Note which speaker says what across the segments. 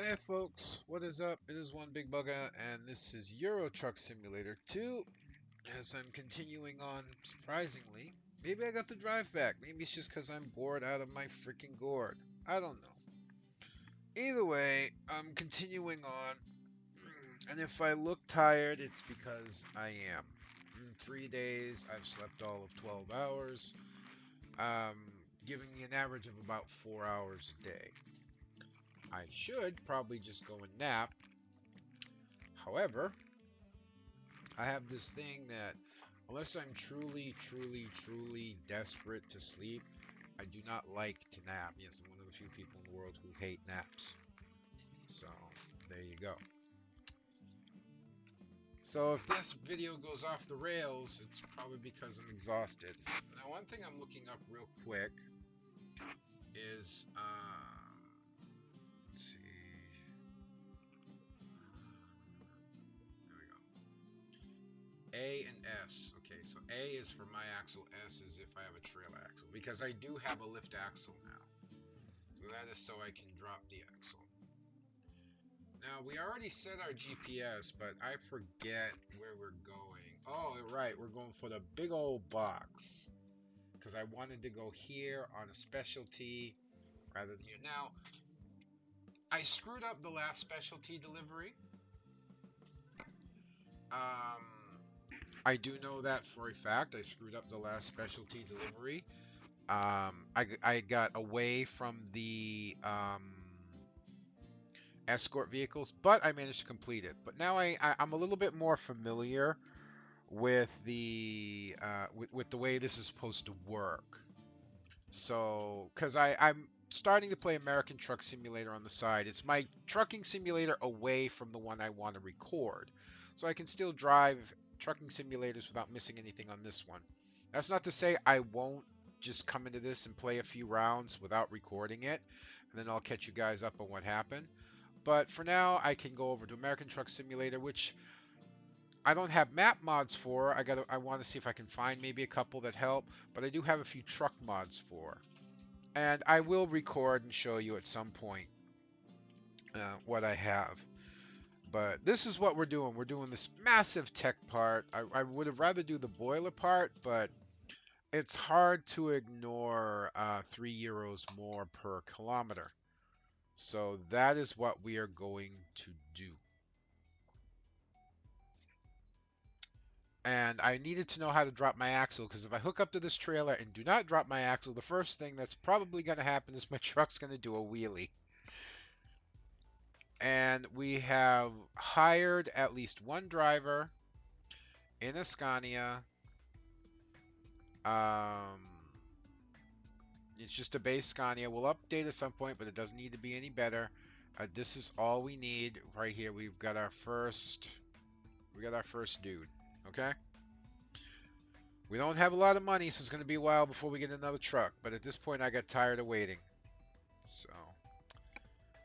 Speaker 1: Hey folks, what is up? It is one big Bugga, and this is Euro Truck Simulator 2. As I'm continuing on, surprisingly, maybe I got the drive back. Maybe it's just because I'm bored out of my freaking gourd. I don't know. Either way, I'm continuing on, and if I look tired, it's because I am. In 3 days, I've slept all of 12 hours, giving me an average of about 4 hours a day. I should probably just go and nap. However, I have this thing that unless I'm truly desperate to sleep, I do not like to nap. Yes, I'm one of the few people in the world who hate naps. So, there you go. So if this video goes off the rails, it's probably because I'm exhausted. Now, one thing I'm looking up real quick is, let's see, there we go. A and S. Okay, so A is for my axle, S is if I have a trail axle, because I do have a lift axle now. So that is so I can drop the axle. Now, we already set our GPS, but I forget where we're going. Oh, right, we're going for the big old box. Because I wanted to go here on a specialty rather than here. Now, I screwed up the last specialty delivery. Um, I do know that for a fact. I screwed up the last specialty delivery. I got away from the escort vehicles, but I managed to complete it. But now I'm a little bit more familiar with the with the way this is supposed to work. So, because I'm starting to play American Truck Simulator on the side. It's my trucking simulator away from the one I want to record. So I can still drive trucking simulators without missing anything on this one. That's not to say I won't just come into this and play a few rounds without recording it, and then I'll catch you guys up on what happened. But for now, I can go over to American Truck Simulator, which I don't have map mods for. I want to see if I can find maybe a couple that help, but I do have a few truck mods for. And I will record and show you at some point what I have. But this is what we're doing. We're doing this massive tech part. I would have rather do the boiler part, but it's hard to ignore €3 more per kilometer. So that is what we are going to do. And I needed to know how to drop my axle because if I hook up to this trailer and do not drop my axle, the first thing that's probably going to happen is my truck's going to do a wheelie. And we have hired at least one driver in a Scania. Um, it's just a base Scania. We'll update at some point, but it doesn't need to be any better. This is all we need right here. We got our first dude. Okay. We don't have a lot of money, so it's going to be a while before we get another truck. But at this point, I got tired of waiting. So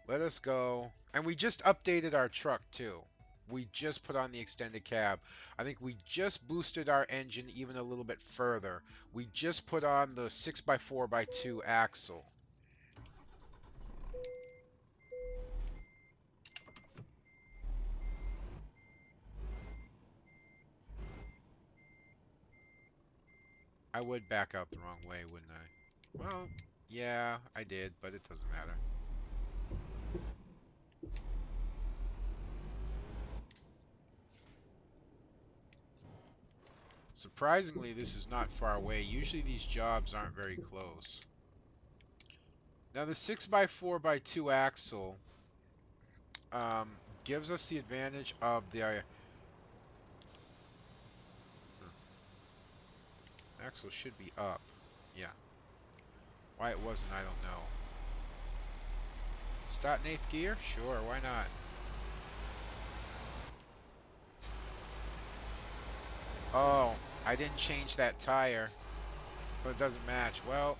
Speaker 1: let us go. And we just updated our truck too. We just put on the extended cab. I think we just boosted our engine even a little bit further. We just put on the 6x4x2 axle. I would back out the wrong way, wouldn't I? Well, yeah, I did, but it doesn't matter. Surprisingly, this is not far away. Usually these jobs aren't very close. Now the 6x4x2 axle um, gives us the advantage of the axle should be up. Yeah. Why it wasn't, I don't know. Start in 8th gear? Sure, why not? Oh, I didn't change that tire, but it doesn't match. Well,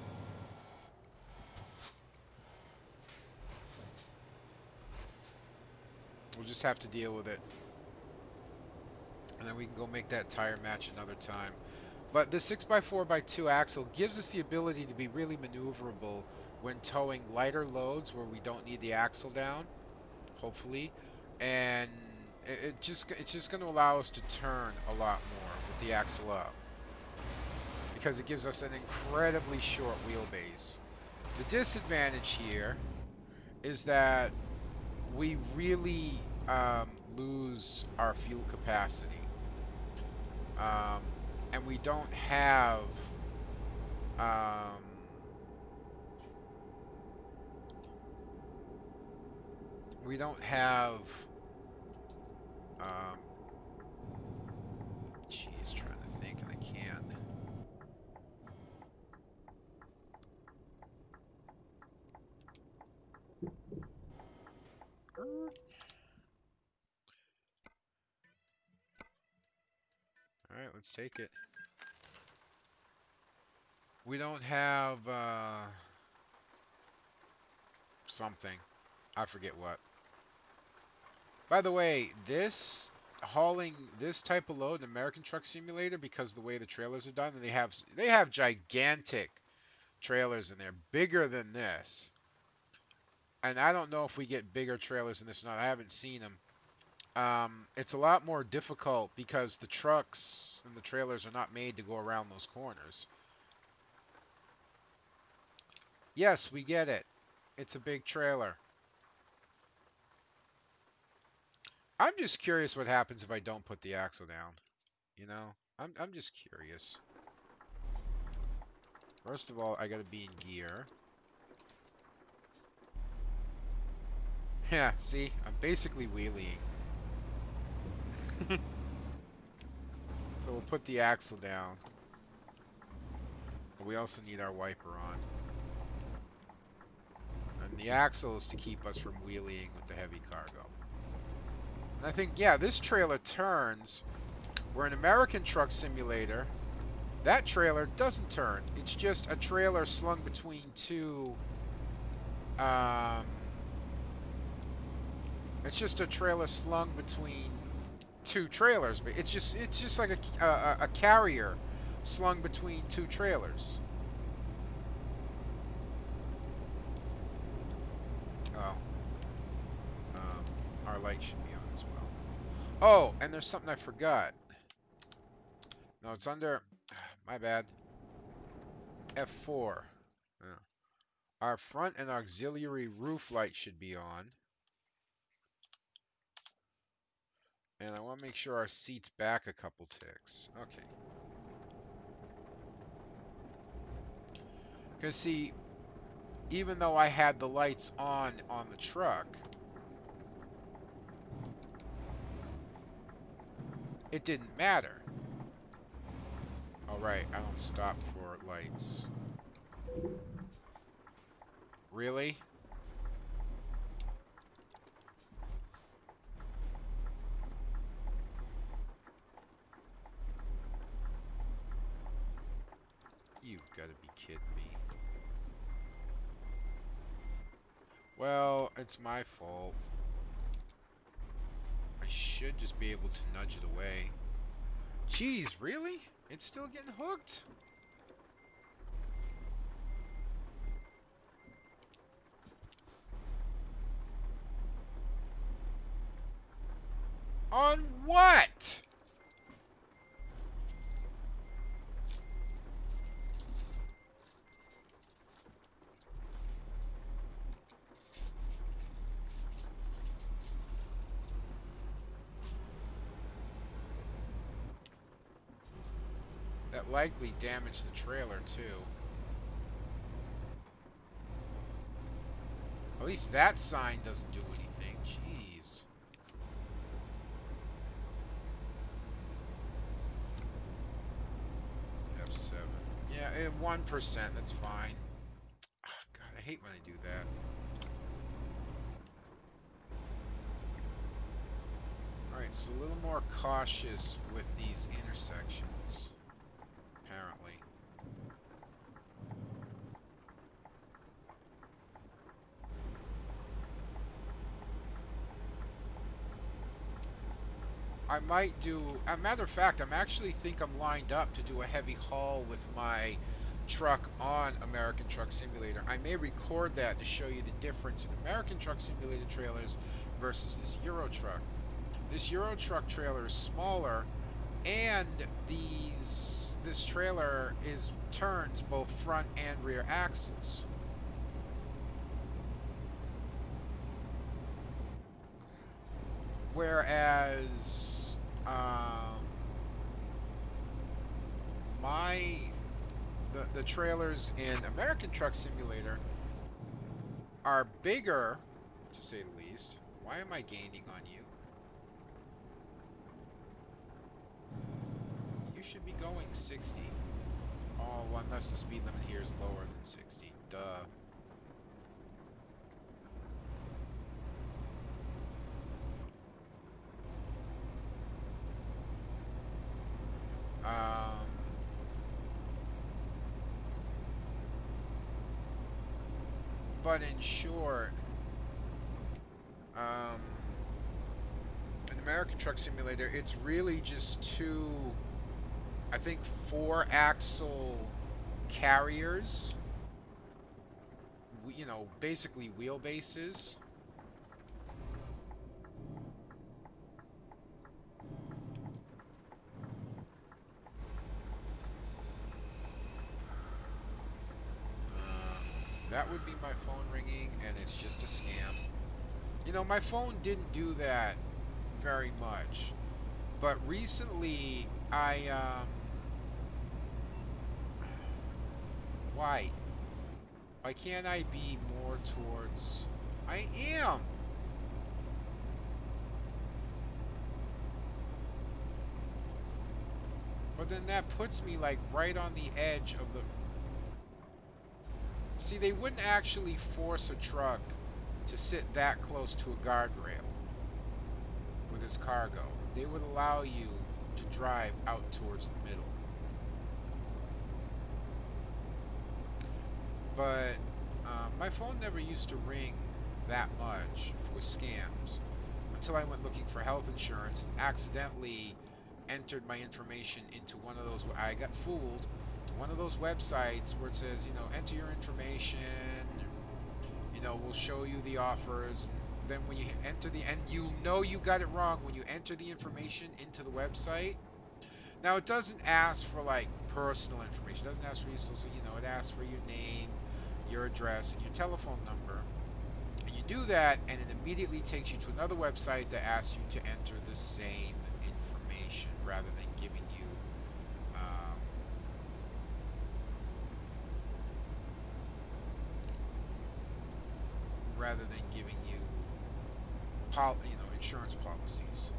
Speaker 1: we'll just have to deal with it. And then we can go make that tire match another time. But the 6x4x2 axle gives us the ability to be really maneuverable when towing lighter loads where we don't need the axle down. hopefully, and it's just going to allow us to turn a lot more with the axle up because it gives us an incredibly short wheelbase. The disadvantage here is that we really lose our fuel capacity, um, and um, we don't have um, Jeez, trying to think and I can't. All right, let's take it. We don't have something. I forget what. By the way, this hauling this type of load in American Truck Simulator, because the way the trailers are done, and they have gigantic trailers in there, bigger than this. And I don't know if we get bigger trailers than this or not. I haven't seen them. It's a lot more difficult because the trucks and the trailers are not made to go around those corners. Yes, we get it. It's a big trailer. I'm just curious what happens if I don't put the axle down. You know, I'm just curious. First of all, I gotta be in gear. Yeah, see, I'm basically wheeling. So we'll put the axle down. But we also need our wiper on. And the axle is to keep us from wheeling with the heavy cargo. And I think, yeah, this trailer turns. Where an American Truck Simulator, that trailer doesn't turn. It's just a trailer slung between um, it's just a trailer slung between two trailers. It's just like a carrier slung between two trailers. Oh, our light should be on as well. Oh, and there's something I forgot. No, it's under. My bad. F4. Yeah. Our front and auxiliary roof light should be on. And I want to make sure our seat's back a couple ticks. Okay. Because see, even though I had the lights on the truck, it didn't matter. All right, I don't stop for lights. Really? You've got to be kidding me. Well, it's my fault. I should just be able to nudge it away. Jeez, really? It's still getting hooked? On what? That likely damaged the trailer, too. At least that sign doesn't do anything. Jeez. F7. Yeah, 1%, that's fine. God, I hate when I do that. Alright, so a little more cautious with these intersections, apparently. I might do, a matter of fact, I'm actually think I'm lined up to do a heavy haul with my truck on American Truck Simulator. I may record that to show you the difference in American Truck Simulator trailers versus this Euro truck. This Euro truck trailer is smaller, and this trailer is turns both front and rear axles. Whereas my the trailers in American Truck Simulator are bigger, to say the least. Why am I gaining on you? You should be going 60. Oh, well, unless the speed limit here is lower than 60. Duh. Um, but in short, um, in American Truck Simulator, it's really just two, I think, four axle carriers, you know, basically wheelbases. That would be my phone ringing, and it's just a scam. You know, my phone didn't do that very much, but recently why? Why can't I be more towards? I am. But then that puts me like right on the edge of the. See, they wouldn't actually force a truck to sit that close to a guardrail with its cargo. They would allow you to drive out towards the middle. But my phone never used to ring that much for scams until I went looking for health insurance and accidentally entered my information into one of those. I got fooled to one of those websites where it says, you know, enter your information, you know, we'll show you the offers. And then when you enter and you know you got it wrong when you enter the information into the website. Now it doesn't ask for like personal information. It doesn't ask for your social, you know, it asks for your name, your address, and your telephone number. And you do that, and it immediately takes you to another website that asks you to enter the same information rather than giving you, um, you know, insurance policies.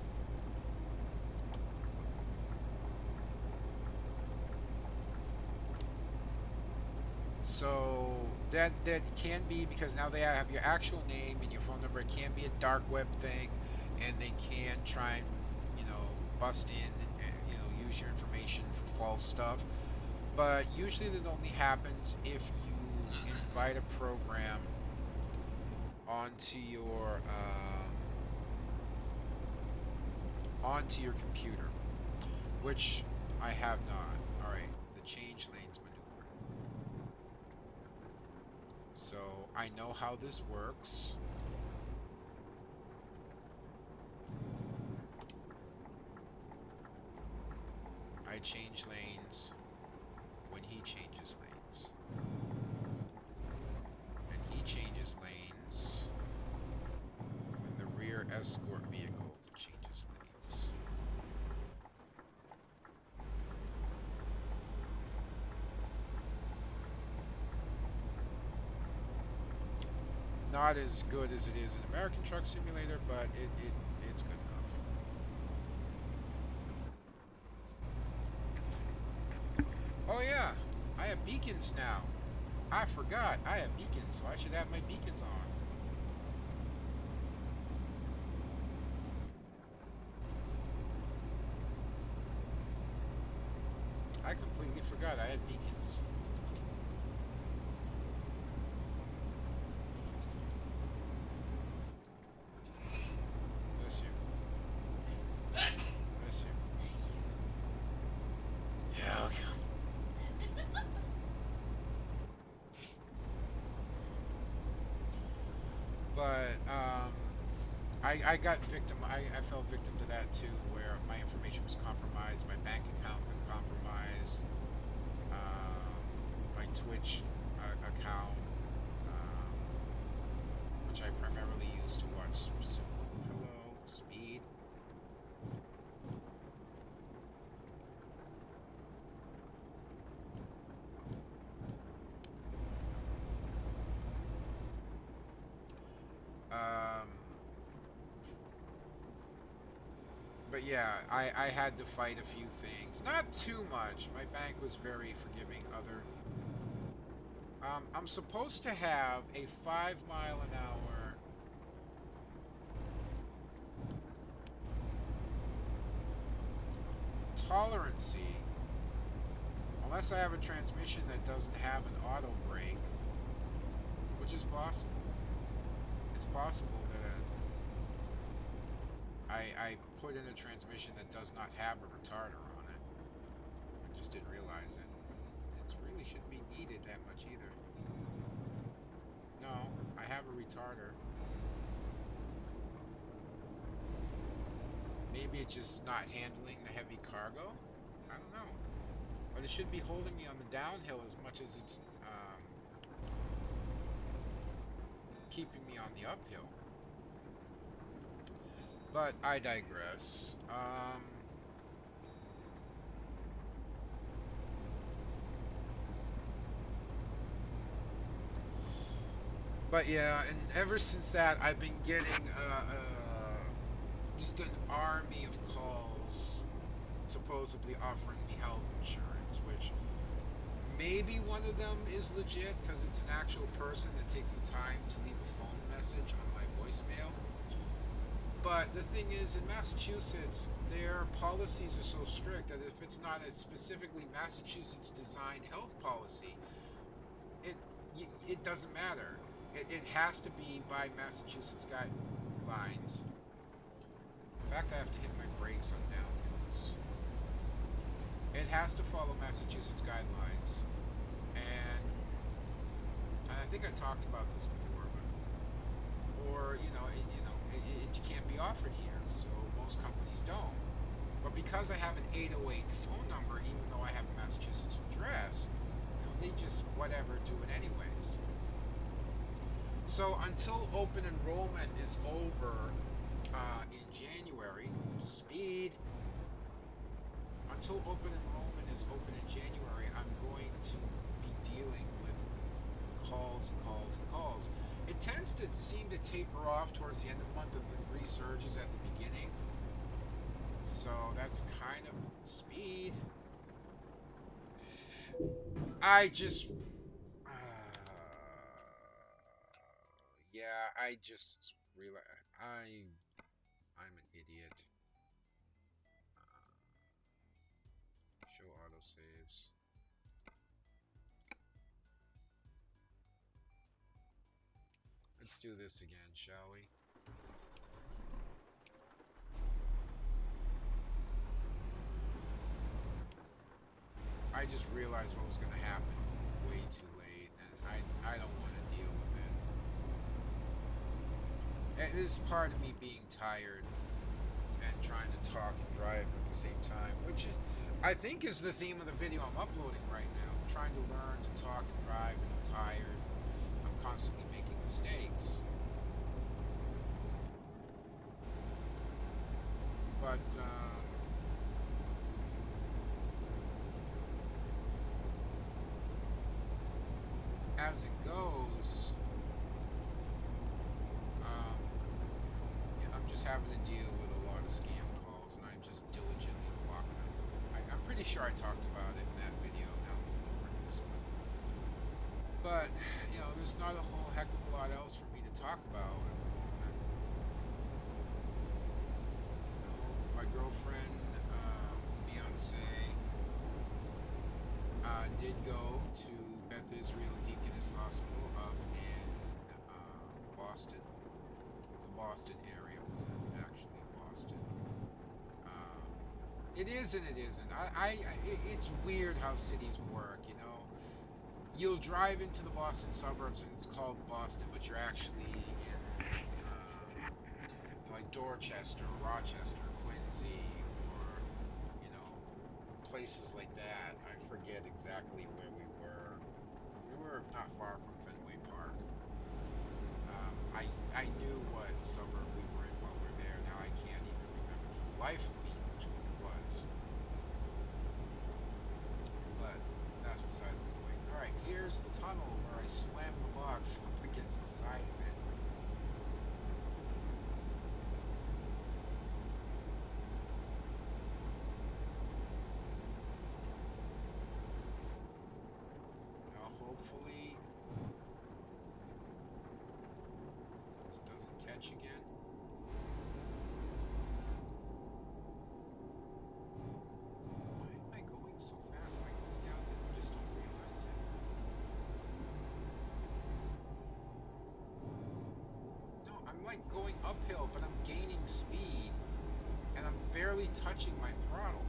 Speaker 1: So that can be because now they have your actual name and your phone number. It can be a dark web thing, and they can try and, you know, bust in and, you know, use your information for false stuff. But usually that only happens if you invite a program onto onto your computer, which I have not. All right, the change lanes maneuver. So I know how this works. I change lanes when he changes lanes. And he changes lanes when the rear escort vehicle changes lanes. Not as good as it is in American Truck Simulator, but it's good enough. Oh yeah, I have beacons now. I forgot I have beacons, so I should have my beacons on. I completely forgot I had beacons. Bless you. Bless you. Yeah, okay. Um, I got victim. I fell victim to that too, where my information was compromised, my bank account got compromised, my Twitch account, um, which I primarily use to watch. Hello, Speed. Um, but yeah, I had to fight a few things. Not too much. My bank was very forgiving. I'm supposed to have a 5 mile an hour tolerancy, unless I have a transmission that doesn't have an auto brake, which is possible. It's possible that I put in a transmission that does not have a retarder on it. I just didn't realize it. It really shouldn't be needed that much either. No, I have a retarder. Maybe it's just not handling the heavy cargo. I don't know. But it should be holding me on the downhill as much as it's keeping me on the uphill. But I digress. But yeah, and ever since that, I've been getting just an army of calls supposedly offering me health insurance, which maybe one of them is legit because it's an actual person that takes the time to leave a phone message on my voicemail. But the thing is, in Massachusetts, their policies are so strict that if it's not a specifically Massachusetts designed health policy, it it doesn't matter. It has to be by Massachusetts guidelines. In fact, I have to hit my brakes on downhills. It has to follow Massachusetts guidelines, and I think I talked about this before, but or it can't be offered here, so most companies don't. But because I have an 808 phone number, even though I have a Massachusetts address, they just whatever do it anyways. So until open enrollment is over in January, speed. Until open enrollment is open in January, I'm going to be dealing with calls and calls and calls. It tends to seem to taper off towards the end of the month and then resurges at the beginning. So that's kind of speed. I just, yeah, I just realized I'm an idiot. Show autosaves. Let's do this again, shall we? I just realized what was going to happen way too late, and I don't want to deal with it. It is part of me being tired and trying to talk and drive at the same time, which is, I think, is the theme of the video I'm uploading right now. I'm trying to learn to talk and drive, and I'm tired. I'm constantly making mistakes. But as it goes, um, I'm just having to deal with a lot of scam calls, and I'm just diligently blocking them. I'm pretty sure I talked about it in that video. Now I'm over to this one. But, there's not a whole heck of a lot else for me to talk about at the moment. My girlfriend, fiance, did go to Beth Israel Deaconess Hospital up in Boston. The Boston area was actually Boston. Um, it is and it isn't. It's weird how cities work. You'll drive into the Boston suburbs and it's called Boston, but you're actually in Dorchester, Rochester, Quincy, or you know, places like that. I forget exactly where we were. We were not far from Fenway Park. I knew what suburb we were in while we were there. Now I can't even remember for the life of me which one it was. But that's beside the point. All right, here's the tunnel where I slammed the box up against the side of it. Now hopefully this doesn't catch again. Why am I going so fast? Am I going downhill and just don't realize it? No, I'm like going uphill, but I'm gaining speed and I'm barely touching my throttle.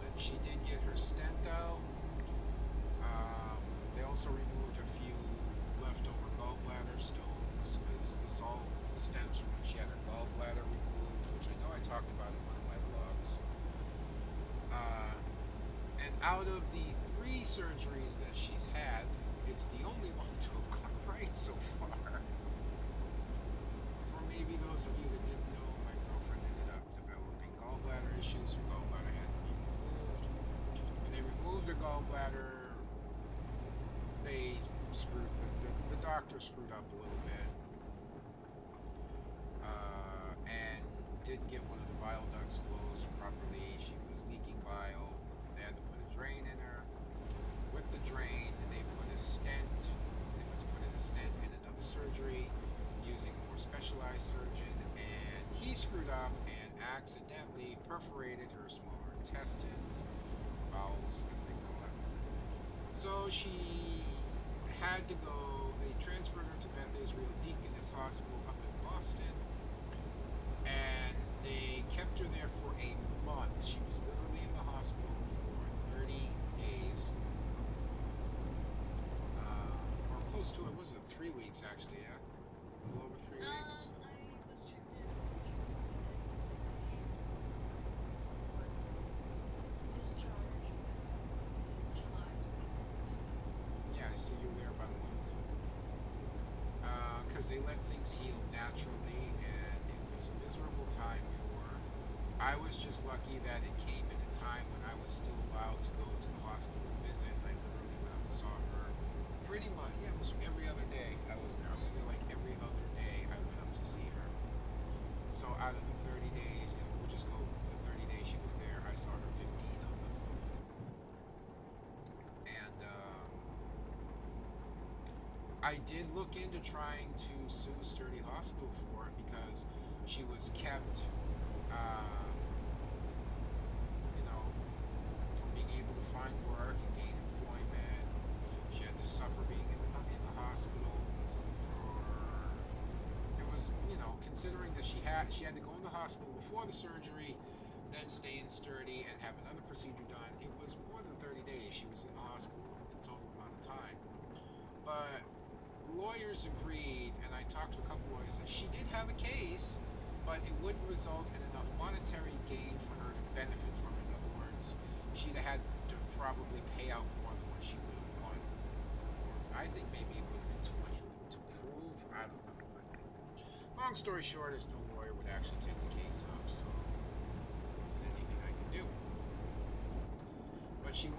Speaker 1: And she did get her stent out. Um, they also removed a few leftover gallbladder stones because this all stems from when she had her gallbladder removed, which I know I talked about in one of my vlogs. Uh, and out of the 3 surgeries that she's had, it's the only one to have gone right so far. For maybe those of you that didn't know, my girlfriend ended up developing gallbladder issues. Her gallbladder had to be removed. When they removed her gallbladder, they screwed the doctor screwed up a little bit, and didn't get one of the bile ducts closed properly. She was leaking bile. They had to put a drain in her. With the drain, they put a stent. They went to put in a stent in another surgery using a more specialized surgeon, and he screwed up and accidentally perforated her smaller intestines, bowels as they call it. So she had to go, they transferred her to Beth Israel Deaconess Hospital up in Boston, and they kept her there for a month. She was literally in the hospital for 30 days, or close to it. Was it 3 weeks actually? Yeah, a little over 3 weeks.
Speaker 2: I was checked in for 20 days. Was discharged in July 2017.
Speaker 1: Yeah, so you were there about a month. Because they let things heal naturally, and it was a miserable time for her. I was just lucky that it came at a time when I was still allowed to go to the hospital and visit. And I literally went up and saw her pretty much, yeah, it was every other day I was there. I was there like every other day I went up to see her. So out of the 30 days, we'll just go the 30 days she was there, I saw her 15 of them. And I did look into trying to sue Sturdy Hospital for it because she was kept, uh, you know, from being able to find work and gain employment. She had to suffer being in the hospital for, it was, considering that she had to go in the hospital before the surgery, then stay in Sturdy and have another procedure done. It was more than 30 days she was in the hospital in total amount of time. But lawyers agreed, and I talked to a couple lawyers, that she did have a case, but it wouldn't result in enough monetary gain for her to benefit from it. In other words, she'd have had to probably pay out more than what she would have won. Or I think maybe it would have been too much for them to prove. I don't know. But long story short is no lawyer would actually take the case up, so there wasn't anything I could do. But she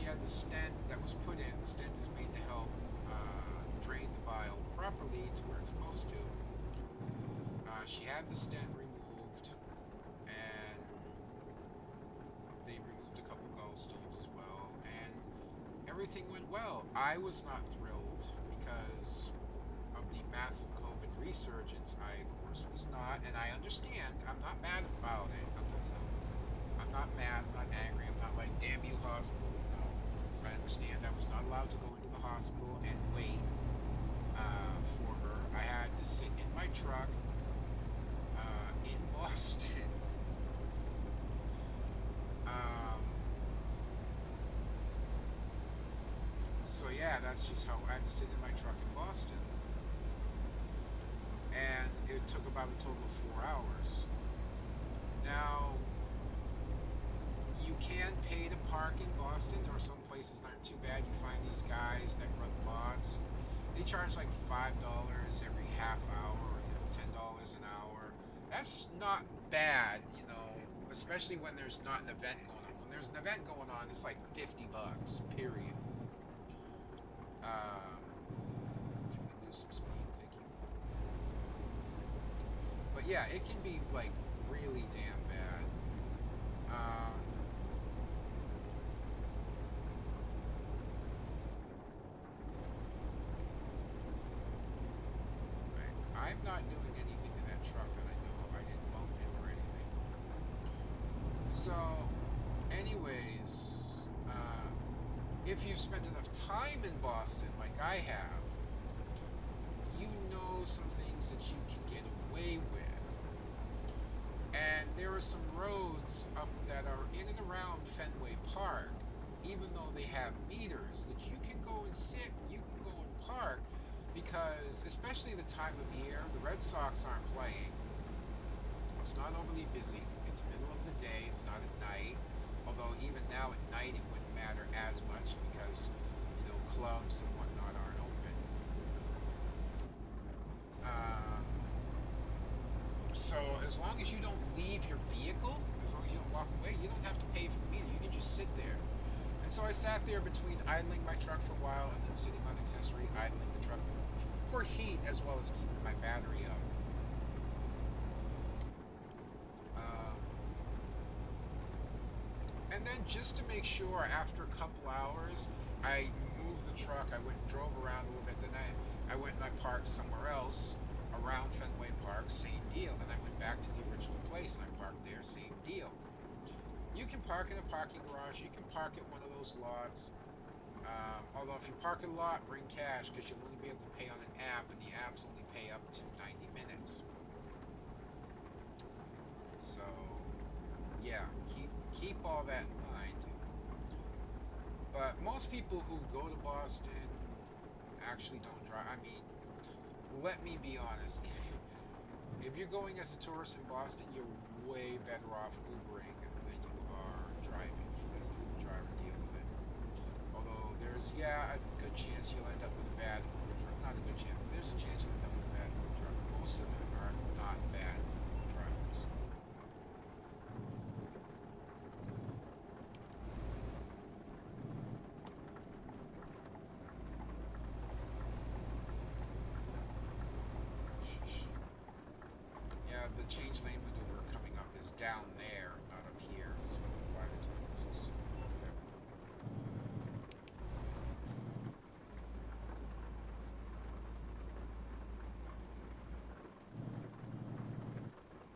Speaker 1: had the stent that was put in. The stent is made to help drain the bile properly to where it's supposed to. She had the stent removed, and they removed a couple gallstones as well, and everything went well. I was not thrilled because of the massive COVID resurgence. I, of course, was not, and I understand. I'm not mad about it. I'm not mad. I'm not angry. I'm not like, damn you, hospital. No, I understand. I was not allowed to go into the hospital and wait for her. I had to sit in my truck in Boston. Um, So yeah, that's just how I had to sit in my truck in Boston, and it took about a total of 4 hours. Now you can pay to park in Boston. There are some places that aren't too bad. You find these guys that run lots. They charge like $5 every half hour, or $10 an hour. That's not bad, especially when there's not an event going on. When there's an event going on, it's like $50, period. Can we lose some speed? Thank you. But yeah, it can be like really damn bad. Um, I'm not doing anything to that truck that I know of. I didn't bump him or anything. So, anyways, if you've spent enough time in Boston, like I have, you know some things that you can get away with. And there are some roads up that are in and around Fenway Park, even though they have meters, that you can go and sit, you can go and park, because especially the time of year, the Red Sox aren't playing. It's not overly busy. It's middle of the day. It's not at night. Although even now at night it wouldn't matter as much because clubs and whatnot aren't open. Um, so as long as you don't leave your vehicle, as long as you don't walk away, you don't have to pay for the meter. You can just sit there. And so I sat there between idling my truck for a while and then sitting on accessory, idling the truck for heat as well as keeping my battery up. Um, And then just to make sure, after a couple hours, I moved the truck. I went and drove around a little bit. Then I went and I parked somewhere else around Fenway Park. Same deal. Then I went back to the original place and I parked there. Same deal. You can park in a parking garage. You can park at one of those lots. Although if you park a lot, bring cash because you'll only be able to pay on an app, and the apps only pay up to 90 minutes. So yeah, keep all that in mind. But most people who go to Boston actually don't drive. I mean, let me be honest. If you're going as a tourist in Boston, you're way better off Ubering than you are driving. Let an Uber driver deal with it. Although there's, yeah, a good chance you'll end up with a bad Uber driver. Not a good chance, but there's a chance you'll end up with a bad Uber driver. Most of them are not bad drivers. Yeah, the change lane maneuver coming up is down there, not up here. So why they're telling me so soon. Whatever.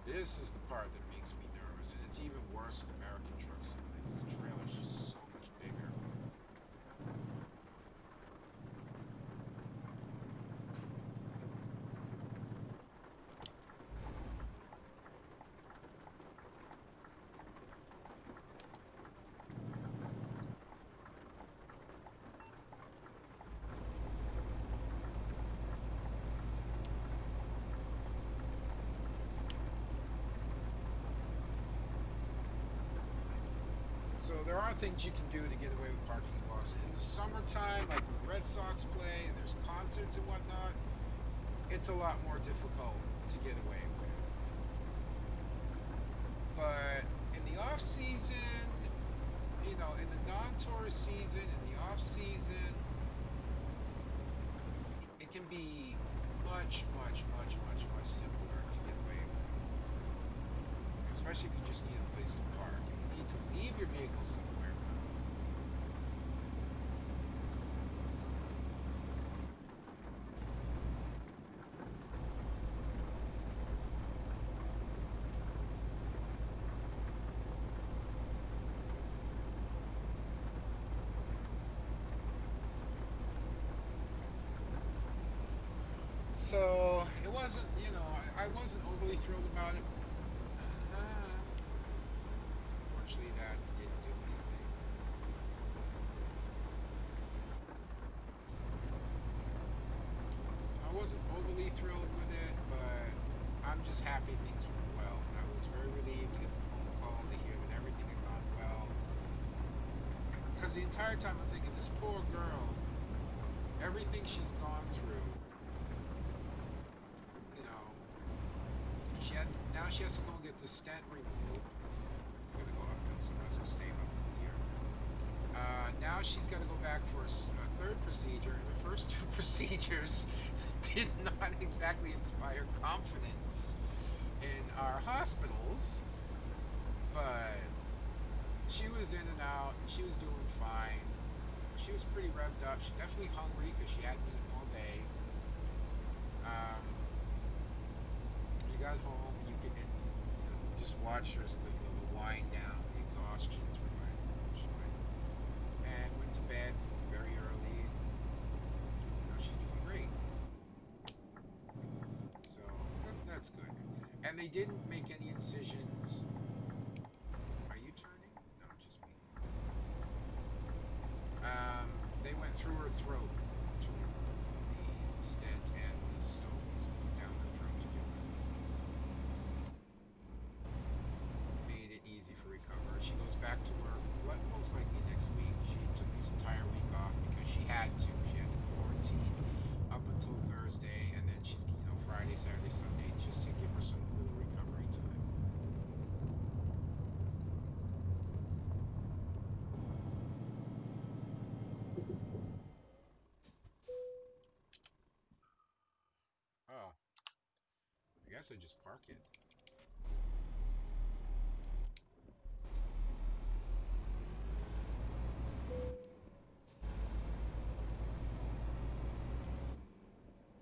Speaker 1: This is the part that makes me nervous, and it's even worse in American truck simulator because the trailer's just so much bigger. So there are things you can do to get away with parking in Boston. In the summertime, like when the Red Sox play and there's concerts and whatnot, it's a lot more difficult to get away with. But in the off season, in the non-tourist season, in the off season, it can be much, much, much, much, much simpler to get away with. Especially if you just need a place to park. If you need to leave your vehicle somewhere, so it wasn't, I wasn't overly thrilled about it. Unfortunately, that didn't do anything. wasn't overly thrilled with it, but I'm just happy things went well. I was very relieved to get the phone call to hear that everything had gone well. Because the entire time I'm thinking, this poor girl, everything she's gone through, you know, now she has to go and get the stent removed. I'm gonna go uphill, so I might as well stay up here. Now she's got to go back for a third procedure, and the first two procedures did not exactly inspire confidence in our hospitals, but she was in and out. She was doing fine. She was pretty revved up. She definitely hungry because she hadn't eaten all day. Um, you got home, you could just watch her, the wind down, the exhaustion through it. And went to bed very early. She's doing great. So that's good. And they didn't make any incisions. Are you turning? No, just me. They went through her throat to remove the stent and the stones down her throat to do it. So made it easy for recovery. She goes back to work most likely next week. She took this entire week off because she had to. She had to quarantine up until Thursday, and then she's Friday, Saturday, Sunday, just to give her some little recovery time. Oh, I guess I just park it.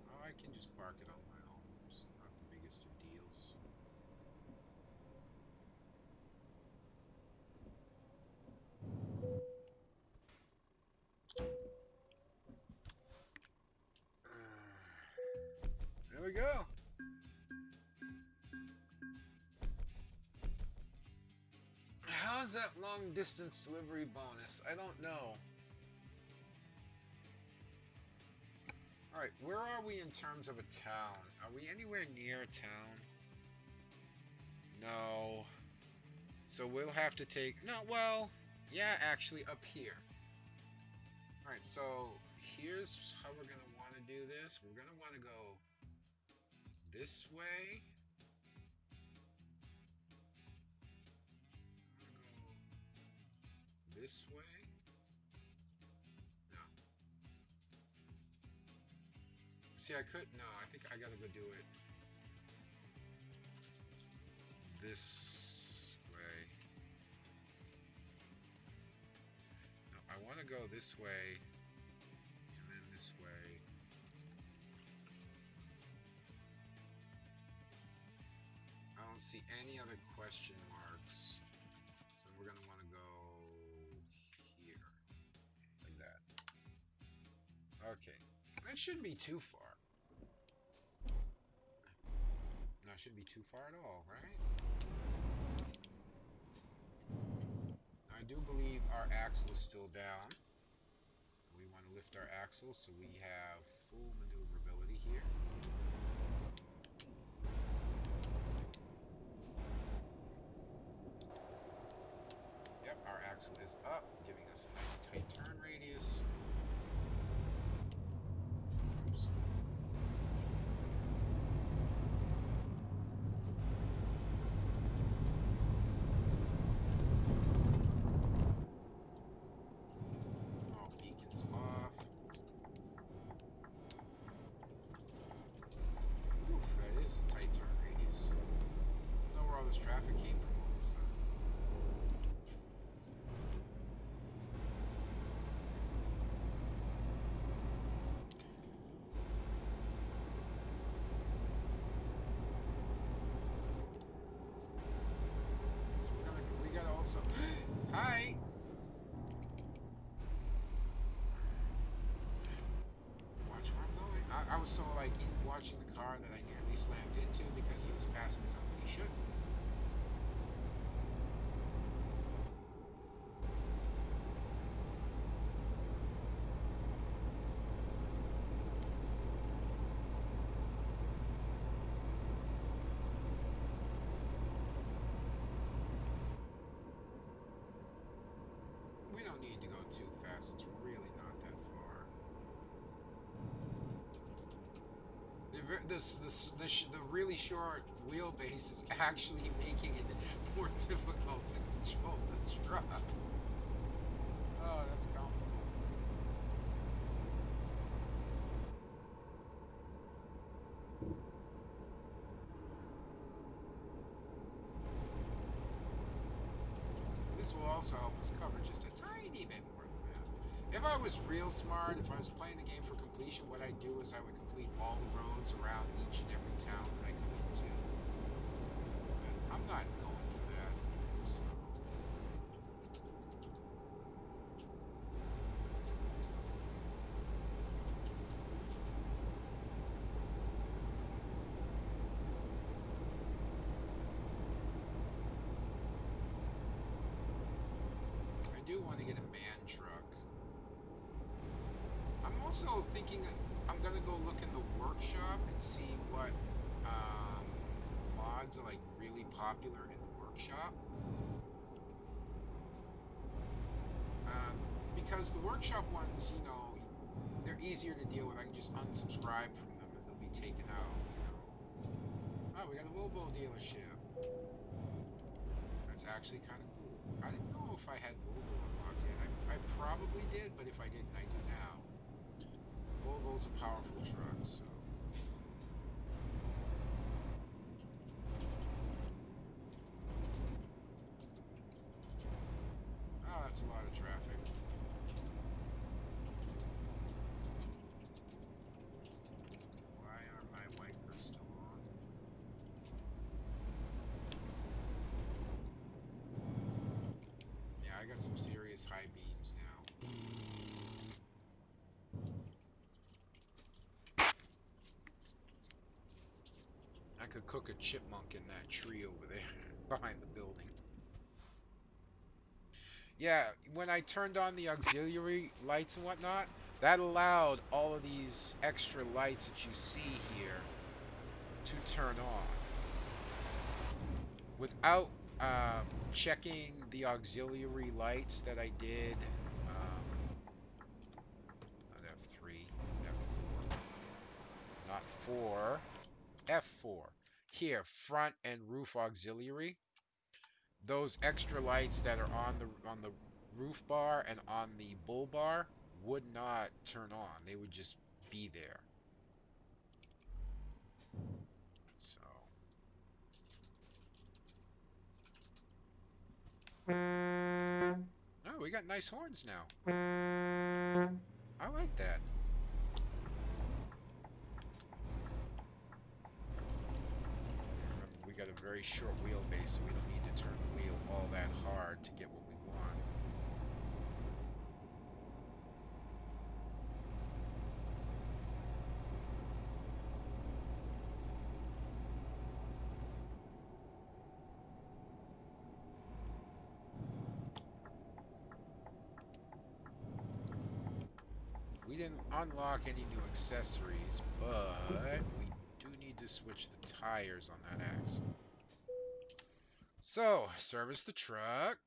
Speaker 1: Oh, I can just park it on my own. It's not the biggest of deals. There we go. How's that long distance delivery bonus? I don't know. Alright, where are we in terms of a town? Are we anywhere near a town? No. So we'll have to take... No, well, yeah, actually up here. Alright, so here's how we're going to want to do this. We're going to want to go this way. This way? No. See, I could... No, I think I gotta go do it this way. No, I want to go this way, and then this way. I don't see any other question marks, so we're gonna want to go here, like that. Okay, that shouldn't be too far. No, it shouldn't be too far at all, right? I do believe our axle is still down. We want to lift our axle so we have full maneuverability here. Yep, our axle is up, giving us a nice tight turn radius. Oops. All beacons off. Oof, that is a tight turn radius. I don't know where all this traffic came from all of a sudden. So we gotta also... Hi! Watch where I'm going. I was so like watching the car that I nearly slammed into because he was passing something he shouldn't. don't need to go too fast. It's really not that far. The really short wheelbase is actually making it more difficult to control the truck. Oh, that's comical. This will also help us cover just a tiny bit more than that. If I was real smart, if I was playing the game for completion, what I'd do is I would complete all the roads around each and every town that I come into. But I'm not going for that. So I do want to get a man truck. I'm also thinking I'm gonna go look in the workshop and see what um, mods are like really popular in the workshop. Um, because the workshop ones, they're easier to deal with. I can just unsubscribe from them and they'll be taken out. Oh, we got a Volvo dealership. That's actually kind of cool. I didn't know if I had Volvo unlocked yet. I probably did, but if I didn't, I do now. Volvo's a powerful truck, so. Oh, that's a lot of traffic. Why are my wipers still on? Yeah, I got some serious high beams now. I could cook a chipmunk in that tree over there behind the building. Yeah, when I turned on the auxiliary lights and whatnot, that allowed all of these extra lights that you see here to turn on. Without checking the auxiliary lights that I did, not F3, F4, not 4, F4. Here, front and roof auxiliary. Those extra lights that are on the roof bar and on the bull bar would not turn on. They would just be there. So, oh, we got nice horns now. I like that. Remember, we got a very short wheelbase, so we don't need to turn the wheel all that hard to get what we want. We didn't unlock any new accessories, but we do need to switch the tires on that axle. So, service the truck,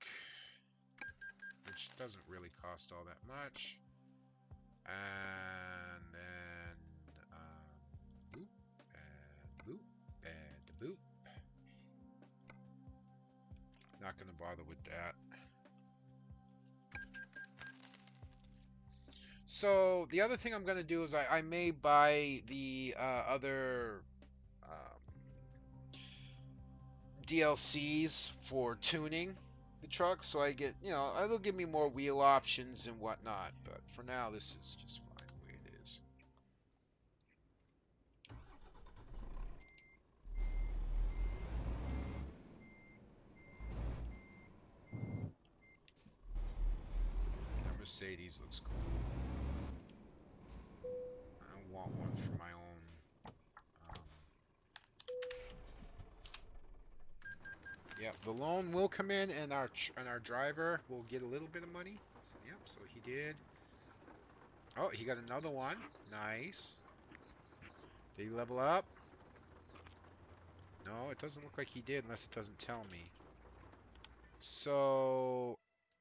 Speaker 1: which doesn't really cost all that much. And then, boop, and boop, and boop. Not going to bother with that. So, the other thing I'm going to do is I may buy the other DLCs for tuning the truck, so I get, it'll give me more wheel options and whatnot. But for now, this is just fine the way it is. That Mercedes looks cool. I want one for my own. Yep, the loan will come in, and our driver will get a little bit of money. So, yep, so he did. Oh, he got another one. Nice. Did he level up? No, it doesn't look like he did unless it doesn't tell me. So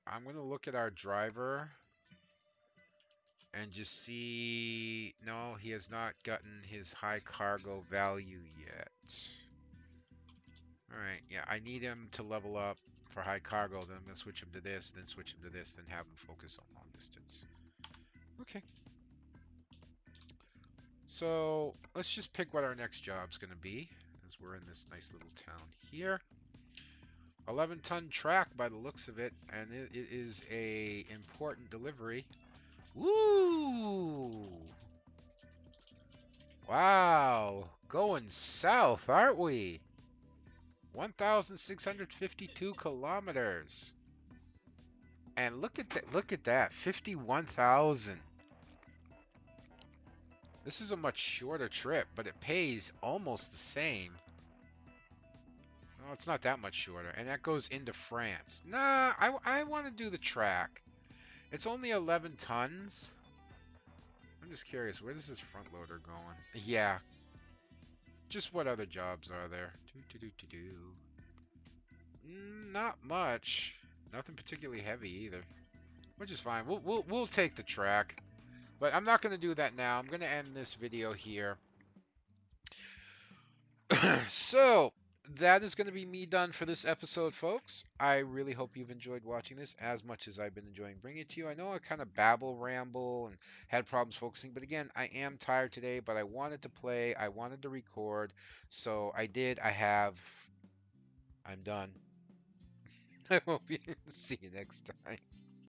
Speaker 1: I'm gonna look at our driver and just see. No, he has not gotten his high cargo value yet. All right, yeah, I need him to level up for high cargo. Then I'm gonna switch him to this, then switch him to this, then have him focus on long distance. Okay, so let's just pick what our next job's gonna be, as we're in this nice little town here. 11-ton track by the looks of it, and it is a important delivery. Woo! Wow, going south, aren't we? 1,652 kilometers. And look at that, 51,000. This is a much shorter trip, but it pays almost the same. Oh, it's not that much shorter, and that goes into France. Nah, I want to do the track. It's only 11 tons. I'm just curious, where does this front loader going? Yeah, just what other jobs are there? Not much. Nothing particularly heavy either, which is fine. We'll take the track, but I'm not going to do that now. I'm going to end this video here. So that is going to be me done for this episode, folks. I really hope you've enjoyed watching this as much as I've been enjoying bringing it to you. I know I kind of babble, ramble, and had problems focusing, but again, I am tired today, but I wanted to play, I wanted to record, so I did. I'm done. I hope you see you next time.